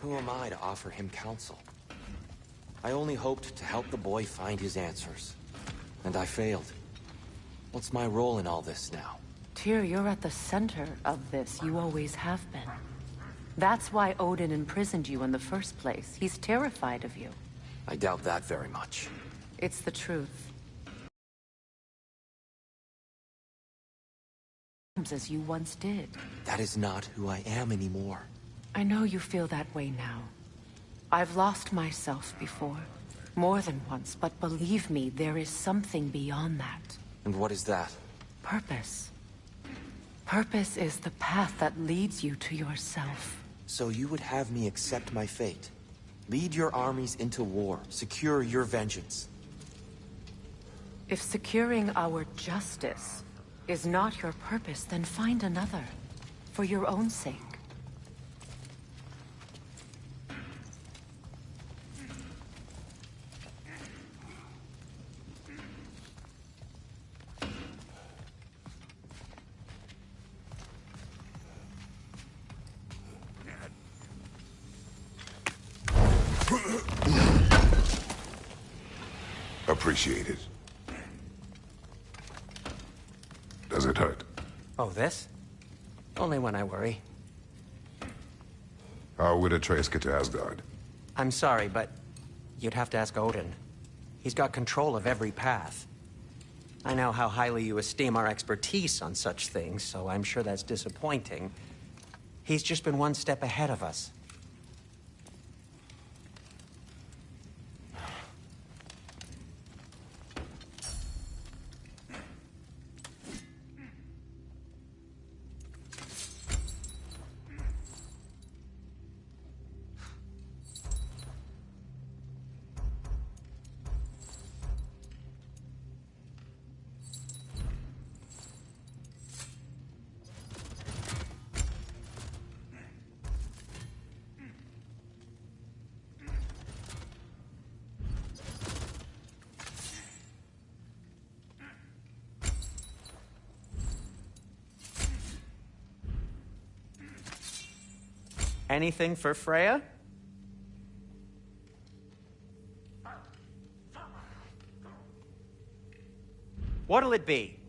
Who am I to offer him counsel? I only hoped to help the boy find his answers. And I failed. What's my role in all this now? Tyr, you're at the center of this. You always have been. That's why Odin imprisoned you in the first place. He's terrified of you. I doubt that very much. It's the truth. As you once did. That is not who I am anymore. I know you feel that way now. I've lost myself before. More than once, but believe me, there is something beyond that. And what is that? Purpose. Purpose is the path that leads you to yourself. So you would have me accept my fate? Lead your armies into war, secure your vengeance. If securing our justice is not your purpose, then find another. For your own sake. Appreciate it. Does it hurt? Oh, this? Only when I worry. How would Atreus get to Asgard? I'm sorry, but you'd have to ask Odin. He's got control of every path. I know how highly you esteem our expertise on such things, so I'm sure that's disappointing. He's just been one step ahead of us. Anything for Freya? What'll it be?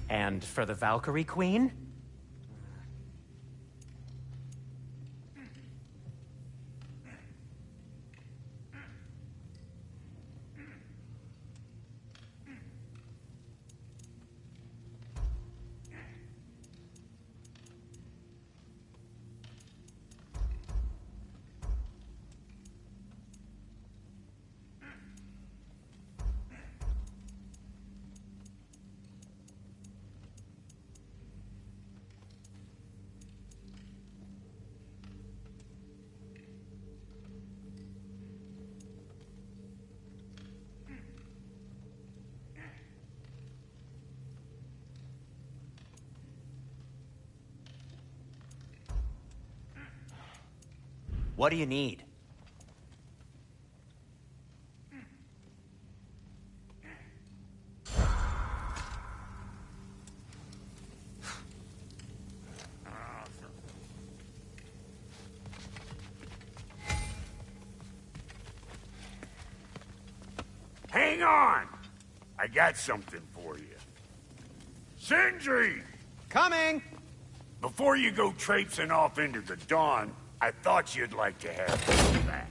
And for the Valkyrie Queen? What do you need? Hang on! I got something for you. Sindri! Coming! Before you go traipsing off into the dawn, I thought you'd like to have this back.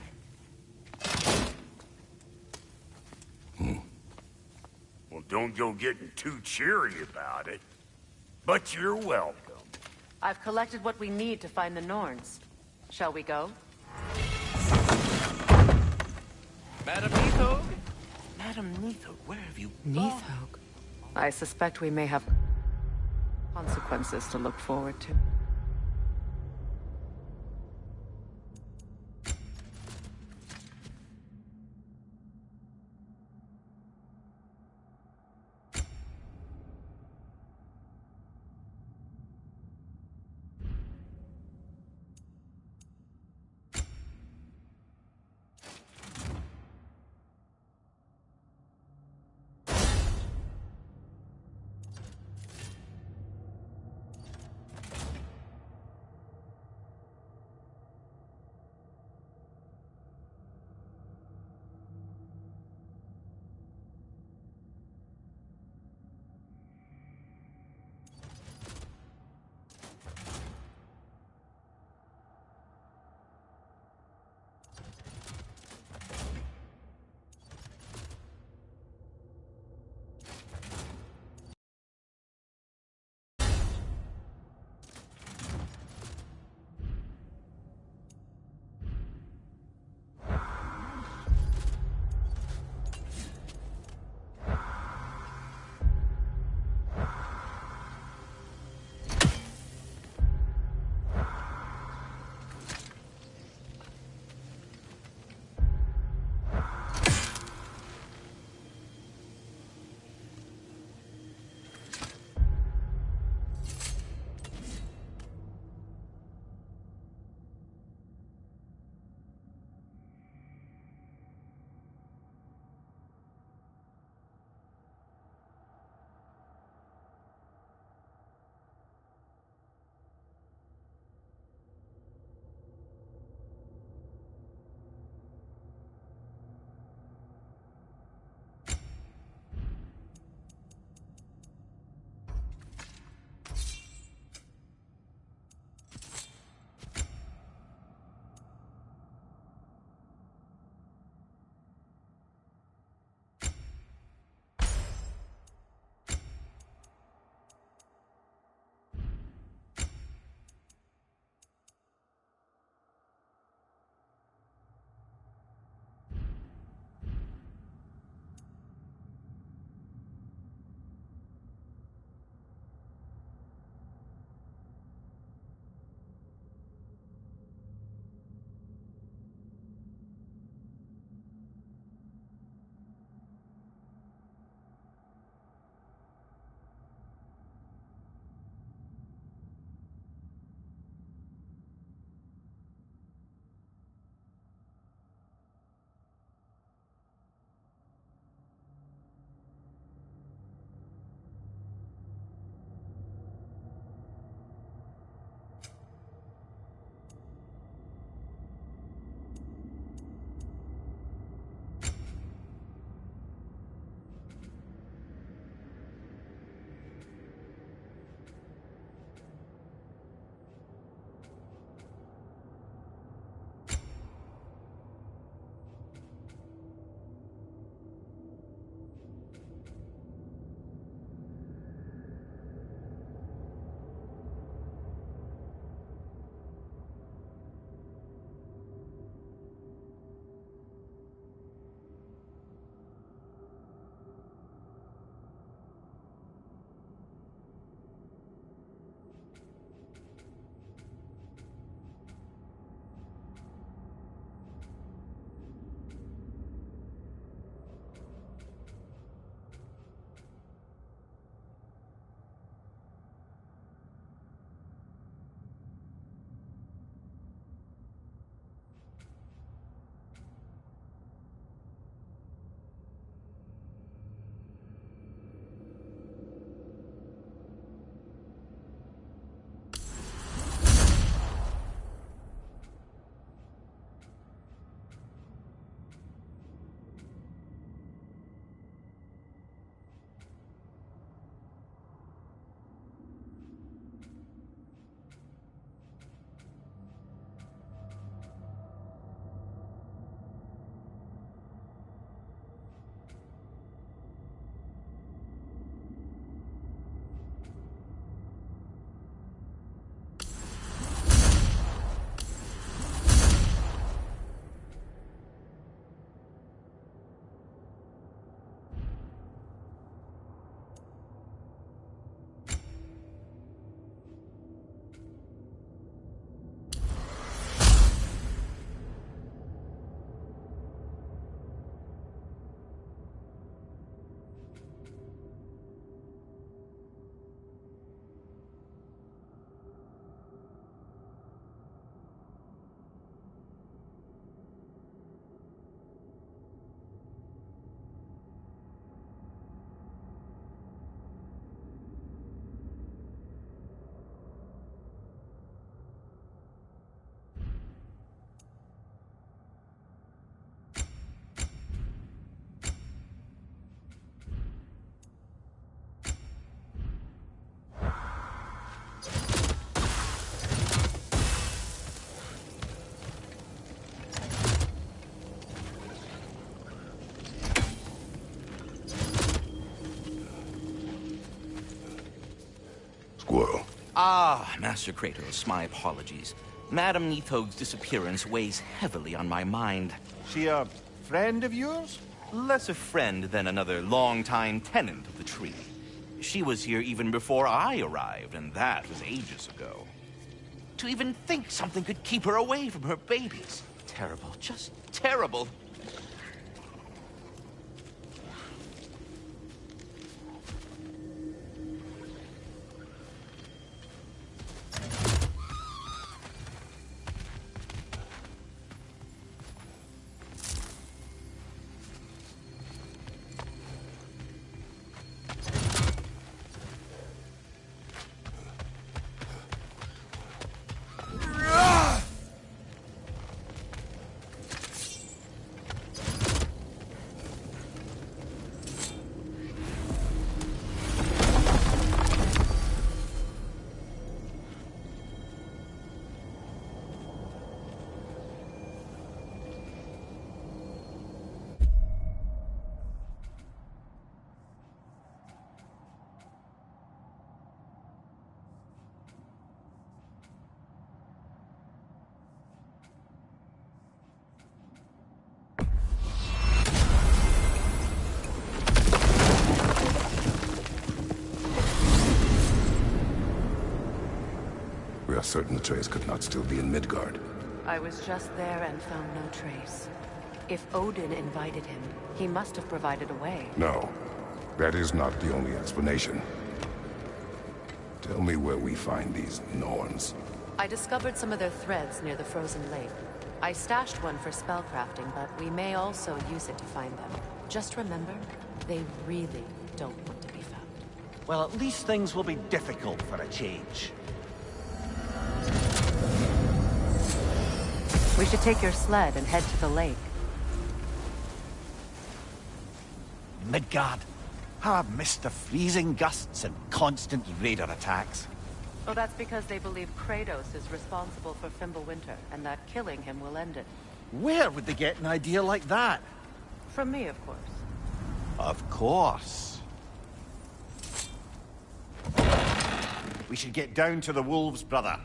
Well, don't go getting too cheery about it. But you're welcome. I've collected what we need to find the Norns. Shall we go? Madam Neathog? Madam Neathog, where have you gone? Neathog. I suspect we may have consequences to look forward to. squirrel. Ah, Master Kratos, my apologies. Madame Nithog's disappearance weighs heavily on my mind. She a friend of yours? Less a friend than another longtime tenant of the tree. She was here even before I arrived, and that was ages ago. To even think something could keep her away from her babies. Terrible, just terrible. We are certain Atreus could not still be in Midgard. I was just there and found no trace. If Odin invited him, he must have provided a way. No, that is not the only explanation. Tell me where we find these Norns. I discovered some of their threads near the frozen lake. I stashed one for spellcrafting, but we may also use it to find them. Just remember, they really don't want to be found. Well, at least things will be difficult for a change. We should take your sled and head to the lake. Midgard. How I've missed the freezing gusts and constant raider attacks. Oh, that's because they believe Kratos is responsible for Fimbulwinter, and that killing him will end it. Where would they get an idea like that? From me, of course. Of course. We should get down to the wolves, brother.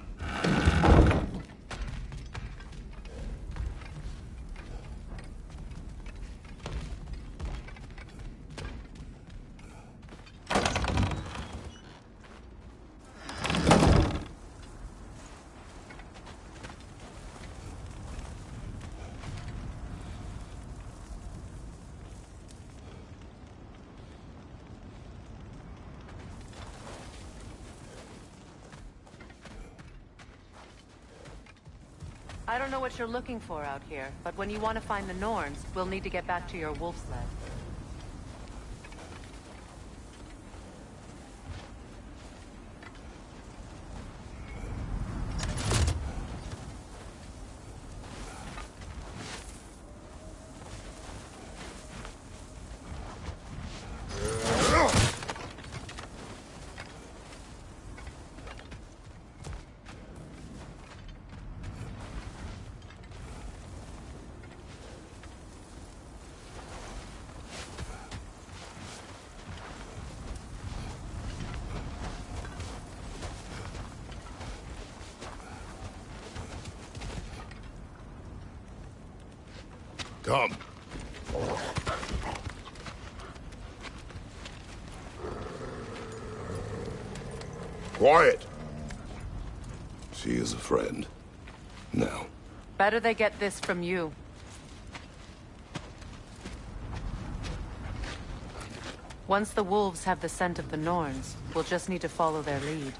I don't know what you're looking for out here, but when you want to find the Norns, we'll need to get back to your wolf sled. Come. Quiet. She is a friend. Now. Better they get this from you. Once the wolves have the scent of the Norns, we'll just need to follow their lead.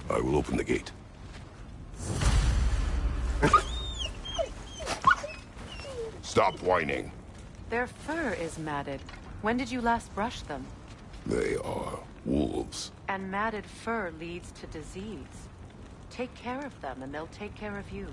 I will open the gate. Stop whining. Their fur is matted. When did you last brush them? They are wolves. And matted fur leads to disease. Take care of them, and they'll take care of you.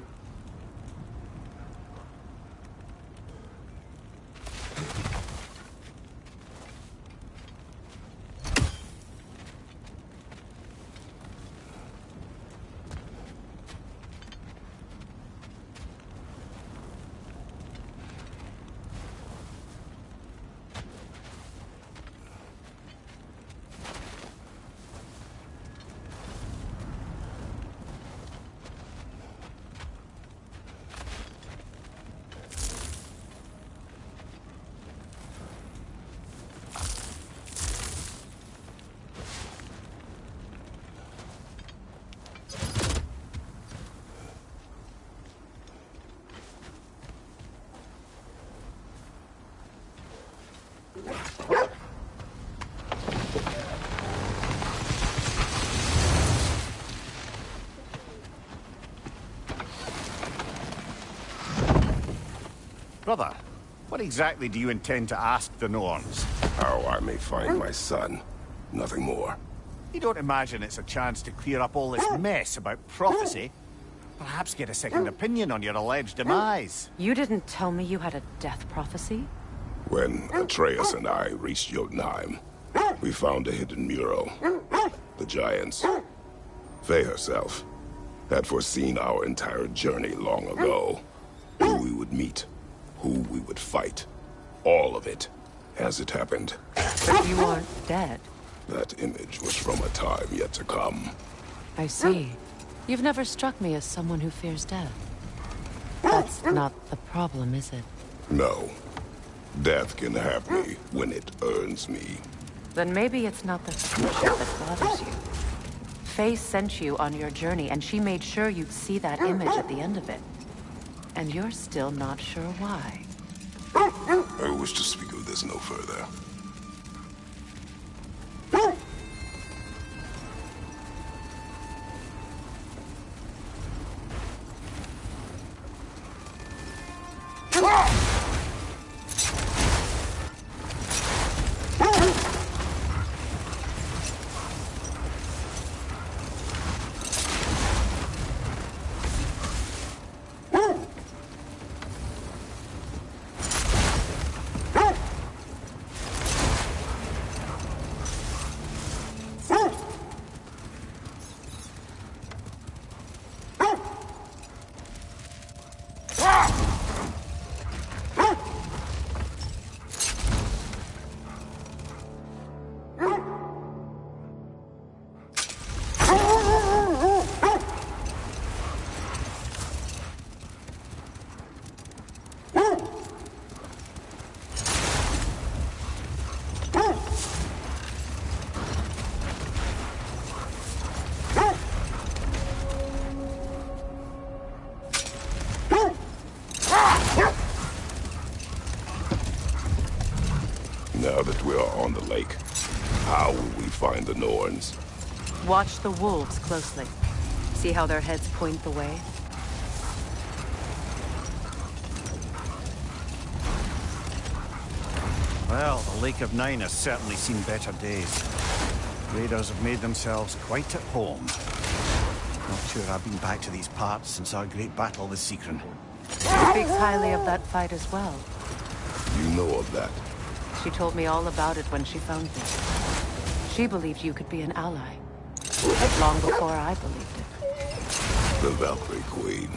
Brother, what exactly do you intend to ask the Norns? How I may find my son. Nothing more. You don't imagine it's a chance to clear up all this mess about prophecy? Perhaps get a second opinion on your alleged demise? You didn't tell me you had a death prophecy? When Atreus and I reached Jotunheim, we found a hidden mural. The Giants, Faye herself, had foreseen our entire journey long ago. Who we would meet, who we would fight. All of it, as it happened. But you aren't dead. That image was from a time yet to come. I see. You've never struck me as someone who fears death. That's not the problem, is it? No. Death can have me when it earns me. Then maybe it's not the future that bothers you. Faye sent you on your journey, and she made sure you'd see that image at the end of it. And you're still not sure why. I wish to speak of this no further. Now that we are on the lake, how will we find the Norns? Watch the wolves closely. See how their heads point the way? Well, the Lake of Nine has certainly seen better days. Raiders have made themselves quite at home. Not sure I've been back to these parts since our great battle with Seekron. She speaks highly of that fight as well. You know of that? She told me all about it when she found me. She believed you could be an ally. Long before I believed it. The Valkyrie Queen.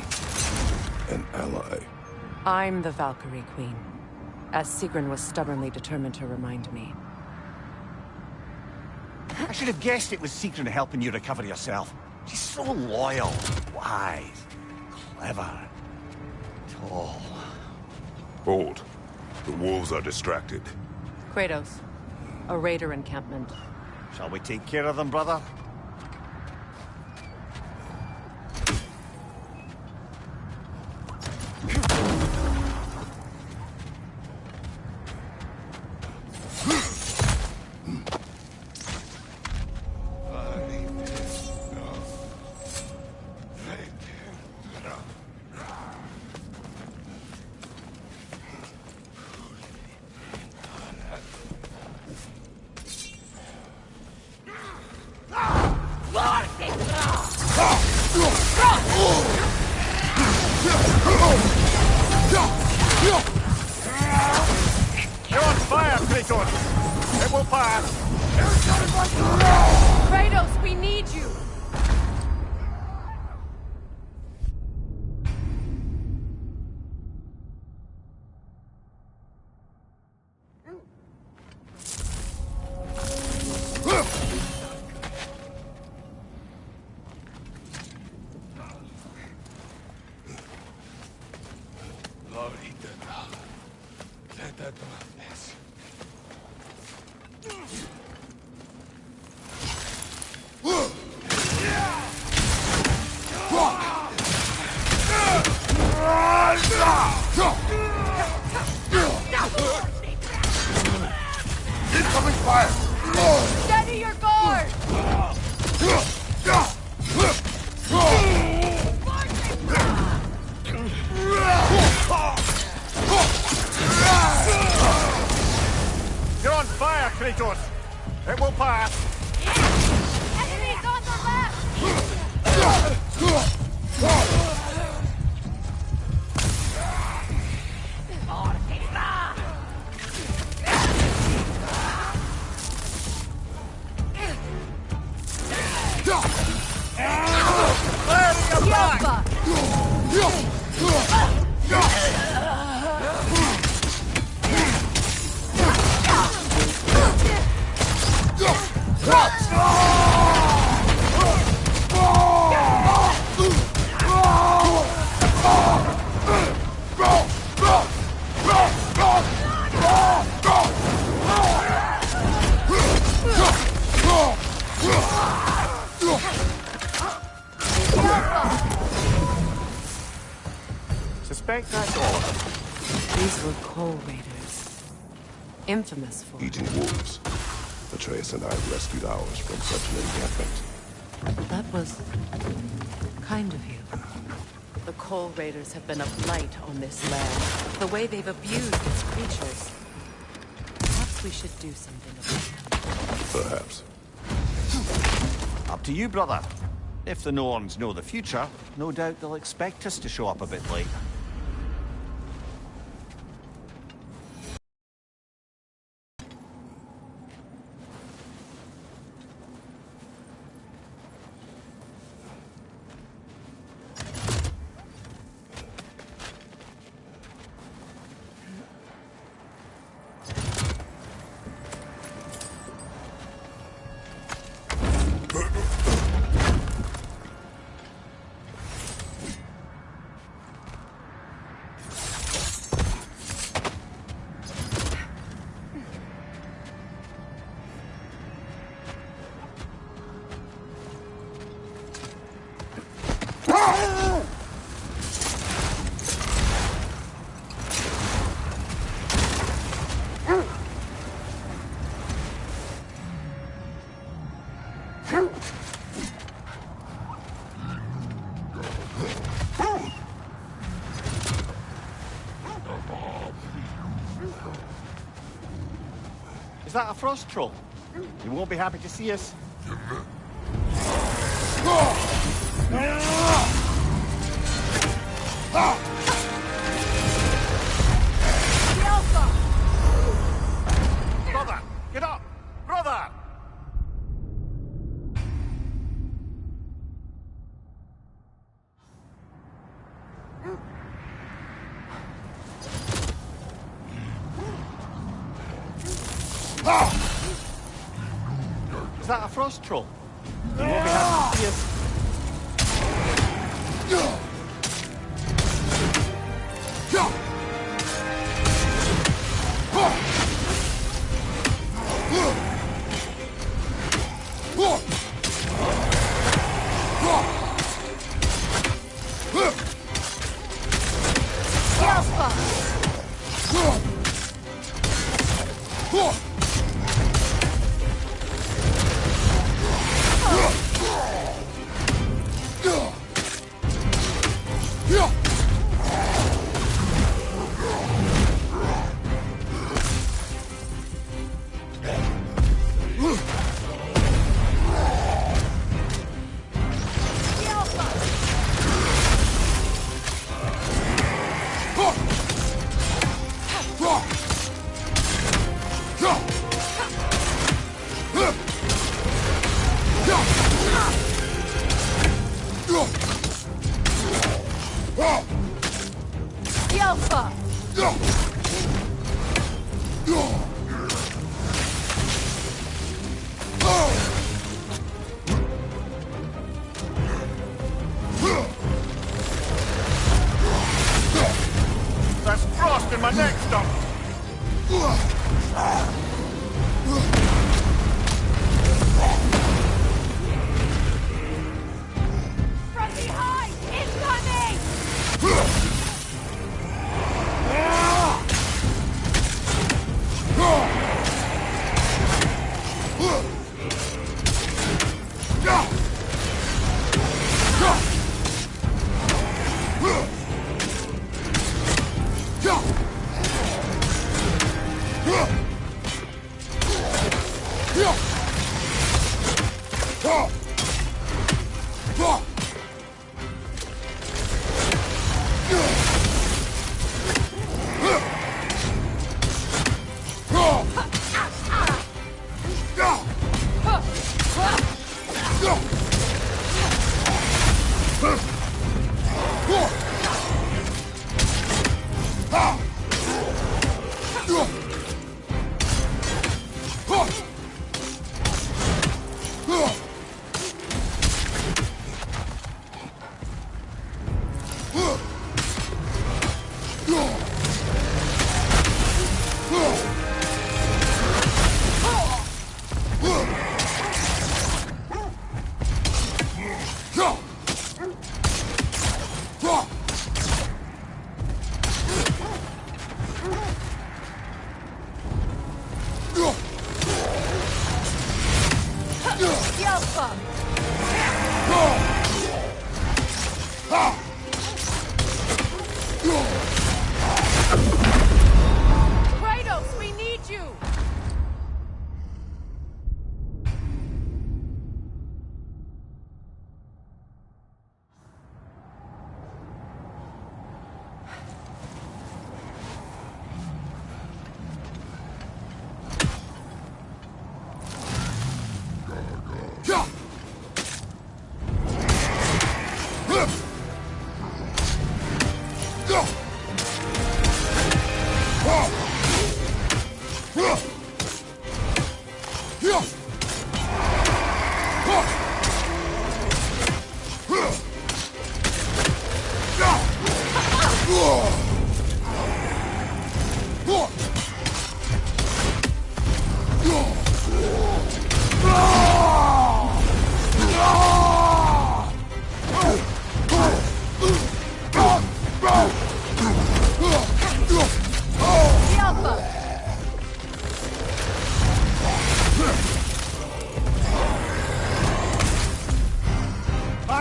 An ally. I'm the Valkyrie Queen, as Sigrun was stubbornly determined to remind me. I should have guessed it was Seekron helping you recover yourself. She's so loyal, wise, clever, tall. Hold. The wolves are distracted. Kratos, a raider encampment. Shall we take care of them, brother? You're on fire, Kratos! It will pass! Kratos, we need you! It will pass. Enemies on the left! Suspect that's all of them. These were coal raiders. Infamous for Eating wolves. Atreus and I rescued ours from such an encampment. That was kind of you. The coal raiders have been a blight on this land. The way they've abused its creatures. Perhaps we should do something about them. Perhaps. Up to you, brother. If the Norns know the future, no doubt they'll expect us to show up a bit late. Is that a frost troll? You won't be happy to see us. Brother, get up! Brother! Is that a frost troll? You won't be happy to see us. Kratos, we need you!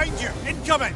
Behind you! Incoming!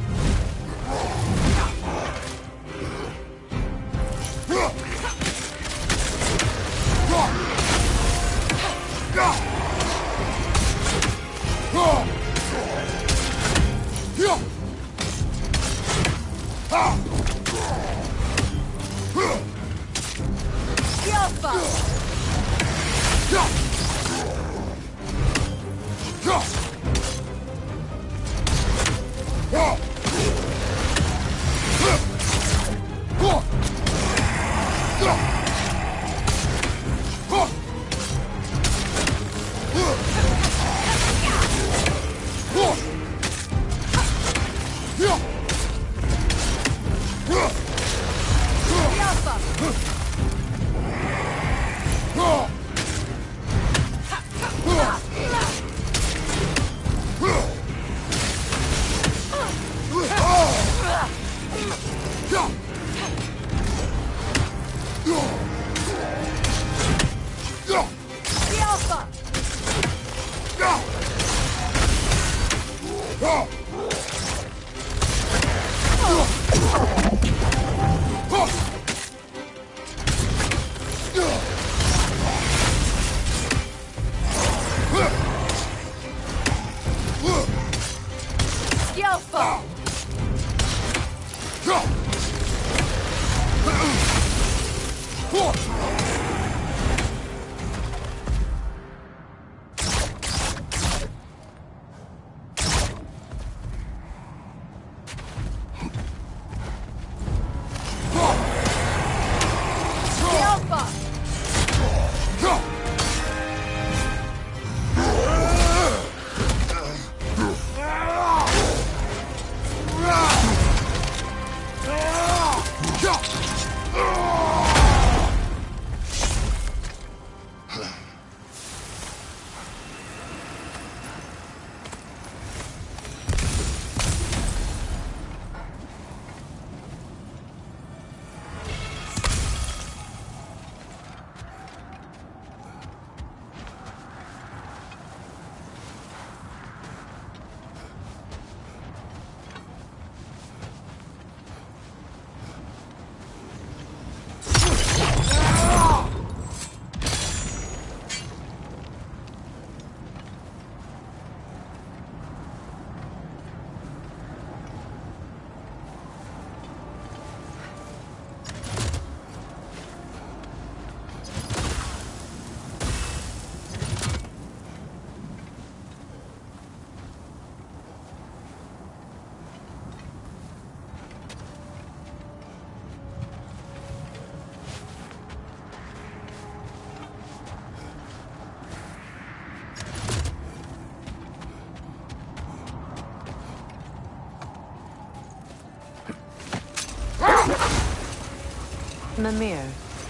Mimir,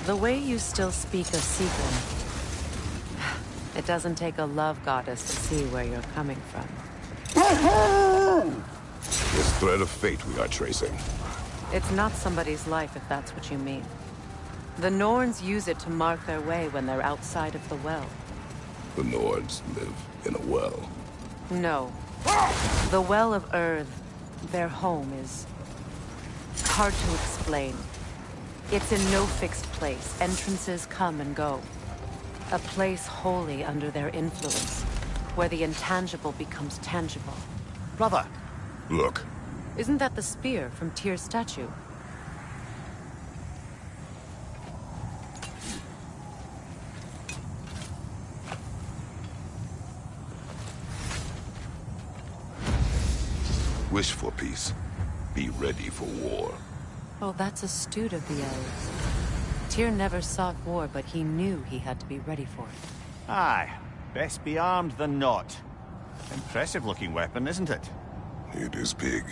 the way you still speak of Seeker, it doesn't take a love goddess to see where you're coming from. This thread of fate we are tracing. It's not somebody's life, if that's what you mean. The Norns use it to mark their way when they're outside of the well. The Nords live in a well. No. The Well of Earth, their home, is hard to explain. It's in no fixed place. Entrances come and go. A place wholly under their influence, where the intangible becomes tangible. Brother! Look. Isn't that the spear from Tyr's statue? Wish for peace. Be ready for war. Oh, that's astute of the elves. Tyr never sought war, but he knew he had to be ready for it. Aye. Best be armed than not. Impressive-looking weapon, isn't it? It is big.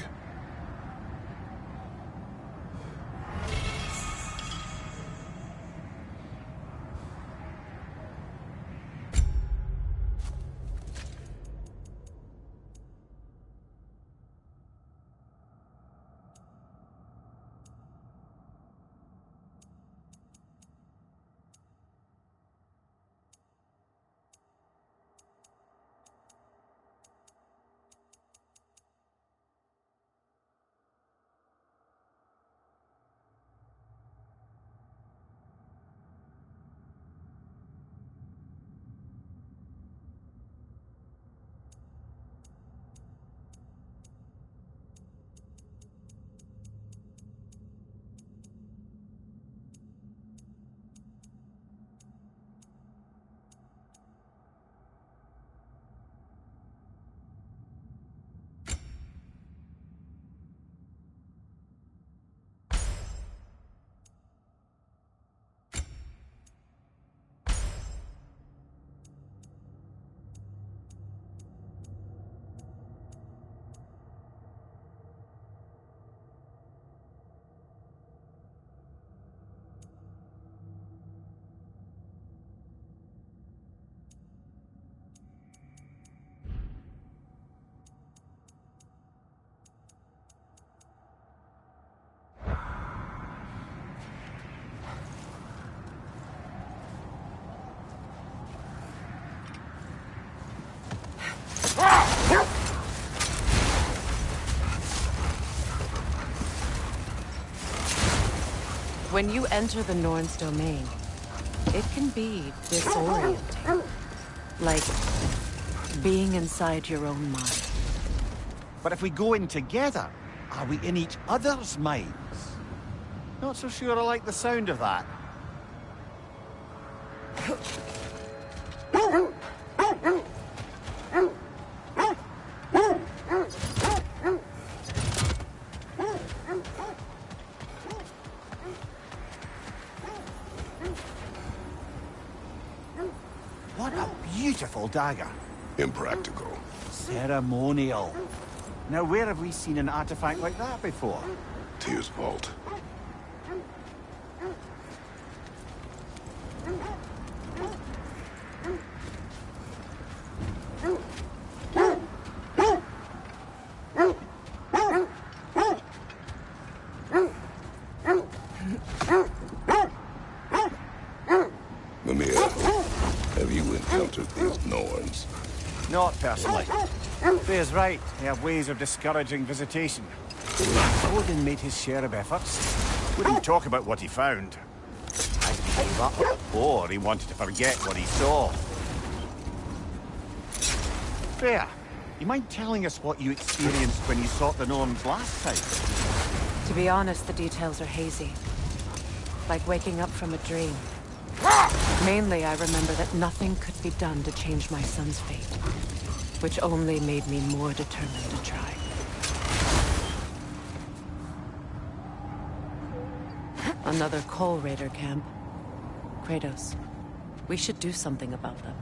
When you enter the Norn's domain, it can be disorienting. Like being inside your own mind. But if we go in together, are we in each other's minds? Not so sure I like the sound of that. What a beautiful dagger. Impractical. Ceremonial. Now, where have we seen an artifact like that before? Tyr's vault. Mimir, have you encountered these Norns? Not personally. Freya's right. They have ways of discouraging visitation. Odin made his share of efforts. Wouldn't talk about what he found. Either he gave up, or he wanted to forget what he saw. Freya, you mind telling us what you experienced when you sought the Norns last time? To be honest, the details are hazy. Like waking up from a dream. Mainly, I remember that nothing could be done to change my son's fate, which only made me more determined to try. Another Coal Raider camp. Kratos, we should do something about them.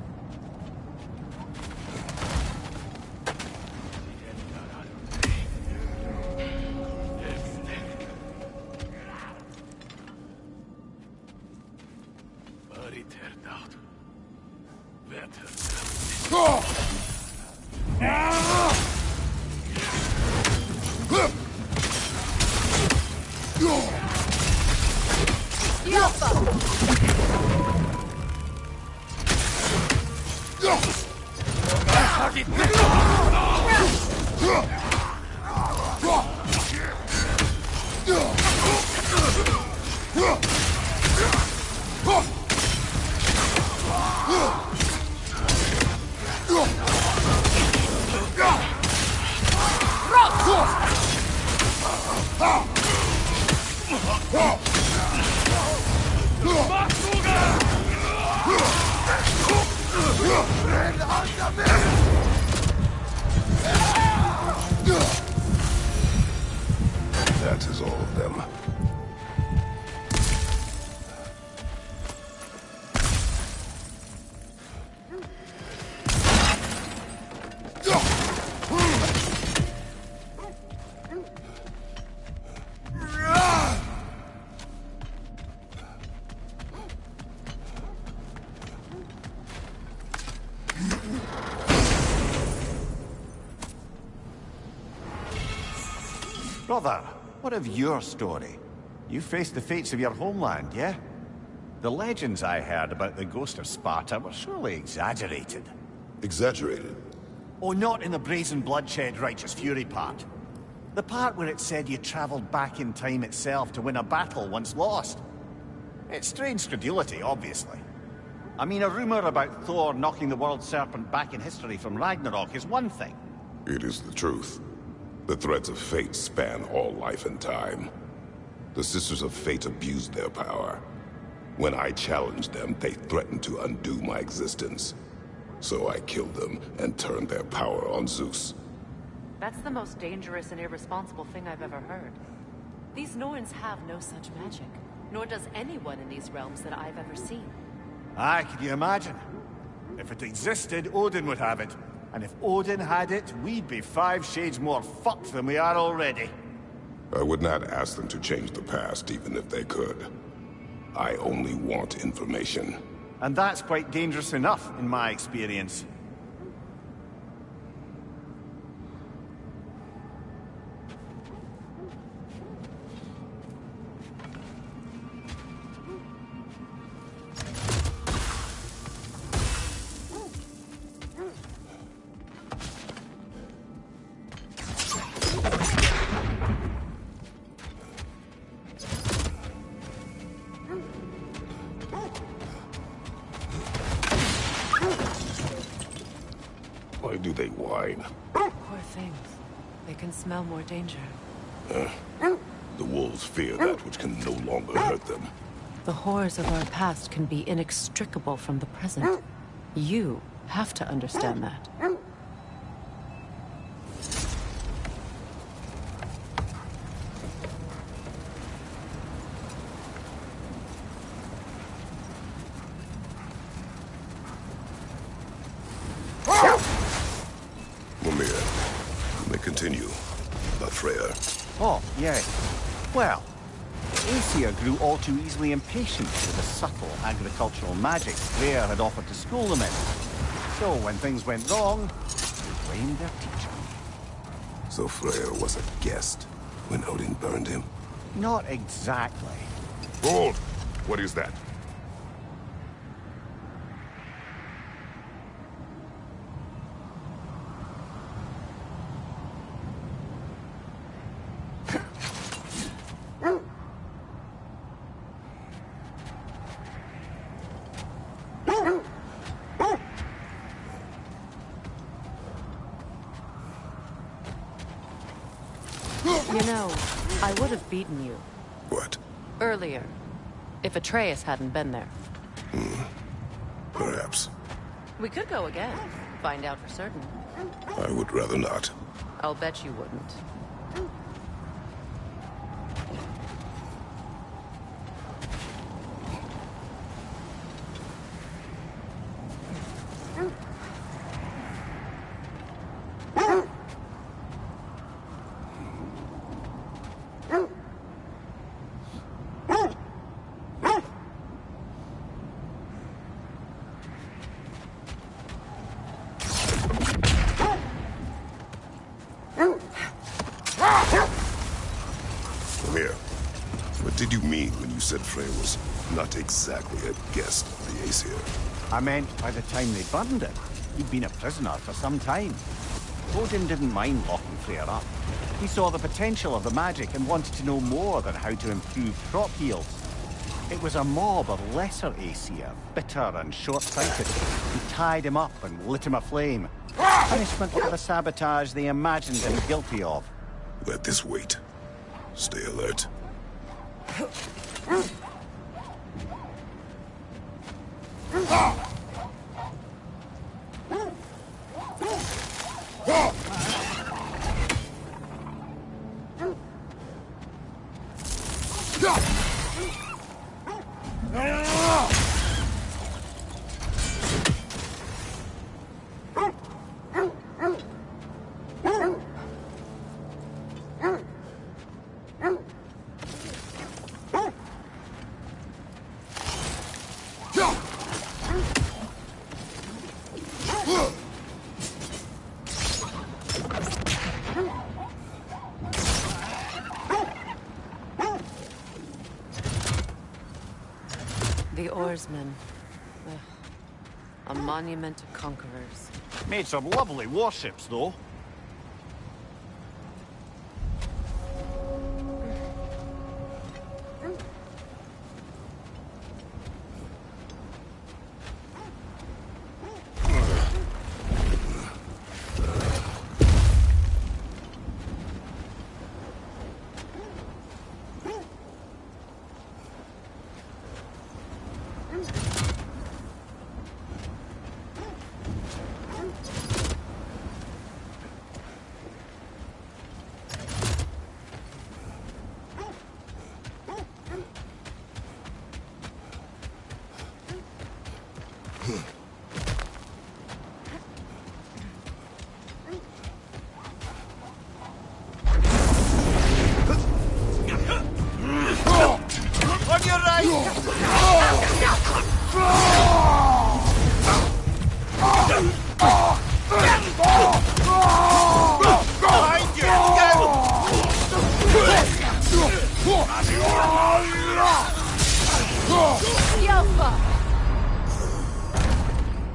That is all of them. Brother, what of your story? You faced the fates of your homeland, yeah? The legends I heard about the ghost of Sparta were surely exaggerated. Exaggerated? Oh, not in the brazen bloodshed righteous fury part. The part where it said you traveled back in time itself to win a battle once lost. It's strange credulity, obviously. I mean, a rumor about Thor knocking the world serpent back in history from Ragnarok is one thing. It is the truth. The threads of fate span all life and time. The Sisters of Fate abused their power. When I challenged them, they threatened to undo my existence. So I killed them and turned their power on Zeus. That's the most dangerous and irresponsible thing I've ever heard. These Norns have no such magic, nor does anyone in these realms that I've ever seen. Aye, can you imagine? If it existed, Odin would have it. And if Odin had it, we'd be 5 shades more fucked than we are already. I would not ask them to change the past, even if they could. I only want information. And that's quite dangerous enough, in my experience. Why do they whine? Poor things. They can smell more danger. The wolves fear that which can no longer hurt them. The horrors of our past can be inextricable from the present. You have to understand that. Continue. About Freya. Oh, yeah. Well, Aesir grew all too easily impatient with the subtle agricultural magic Freya had offered to school them in. So when things went wrong, they blamed their teacher. So Freya was a guest when Odin burned him? Not exactly. Hold! What is that? You know, I would have beaten you. What? Earlier. If Atreus hadn't been there. Perhaps. We could go again. Find out for certain. I would rather not. I'll bet you wouldn't. Said Freya was not exactly a guest of the Aesir. I meant by the time they burned it. He'd been a prisoner for some time. Odin didn't mind locking Freyr up. He saw the potential of the magic and wanted to know more than how to improve crop yields. It was a mob of lesser Aesir, bitter and short-sighted, who tied him up and lit him aflame. Punishment for the sabotage they imagined him guilty of. Let this wait. Stay alert. The oarsmen. A monument to conquerors. Made some lovely warships, though.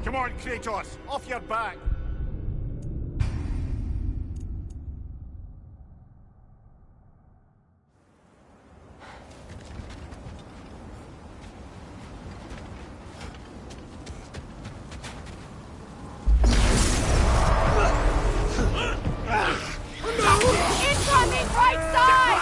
Come on, Kratos! Off your back! Incoming right side!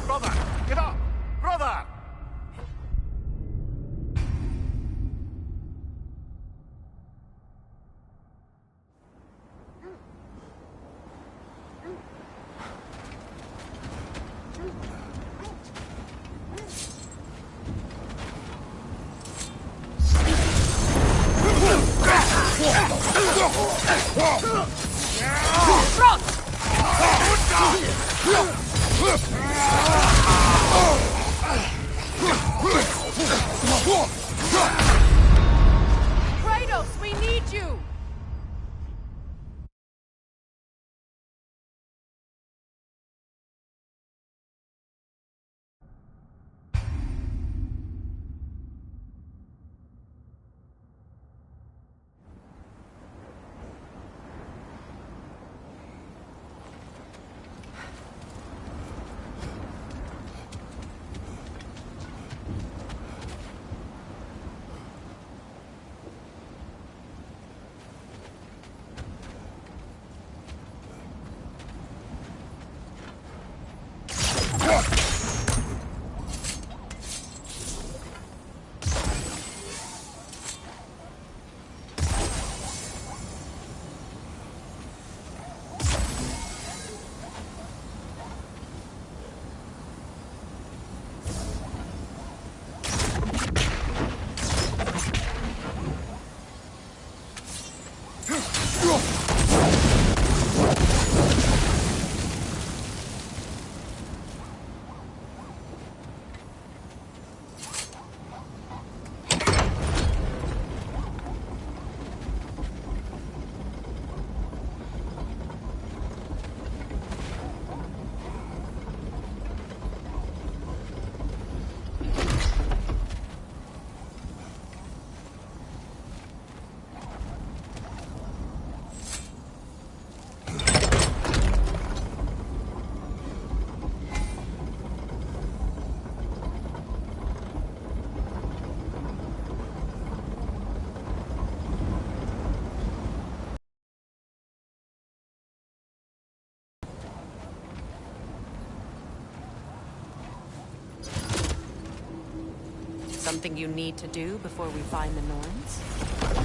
Brother! Get up! Brother! Kratos, we need you! Something you need to do before we find the Norns?